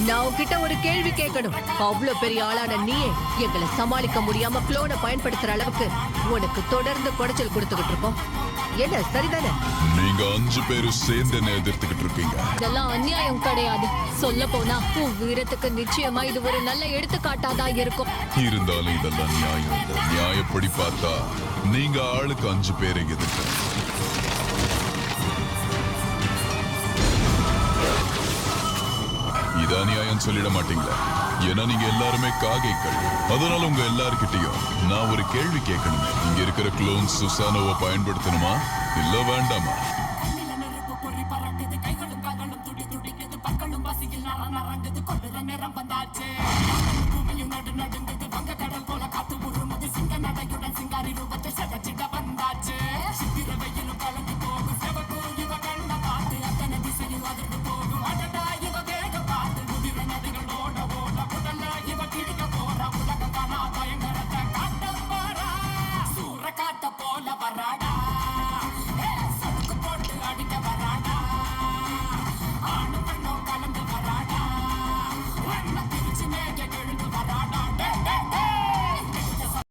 நான் உன்கிட்ட ஒரு கேள்வி கேட்கணும். அவ்வளவு பெரிய ஆளான நீயே எங்களை சமாளிக்க முடியாம குளோனை பயன்படுத்துற அளவுக்கு உனக்கு தொடர்ந்து குடைச்சல் கொடுத்துக்கிட்டு இருக்கோம். என்ன சரிதானே? நீங்க 5 பேரும் சேர்ந்து என்ன எதிர்த்துக்கிட்டு இருக்கீங்க. இதெல்லாம் அநியாயம் கிடையாது. சொல்ல போனா உன் வீரத்துக்கு நிச்சயமா இது ஒரு நல்ல எடுத்துக்காட்டாதான் இருக்கும். இருந்தாலும் இதெல்லாம் நியாயம் இல்லை. நியாயப்படி பார்த்தா நீங்க ஆளுக்கு 5 பேரை எதிர்க்க. இது அநியாயம் சொல்லிட மாட்டீங்களா? ஏன்னா நீங்க எல்லாருமே காகைகள். அதனால உங்க எல்லார்கிட்டையும் நான் ஒரு கேள்வி கேட்கணுமே. இங்க இருக்கிற குளோன் சுசானோவை பயன்படுத்தணுமா இல்ல வேண்டாமா? பறக்குது கைகளும் காலும் துடி துடிக்குது பற்களும் பசியில் நரங்குது கொள்ளுற நேரம் வந்தாச்சு. பூமியும் நடு நடுங்குது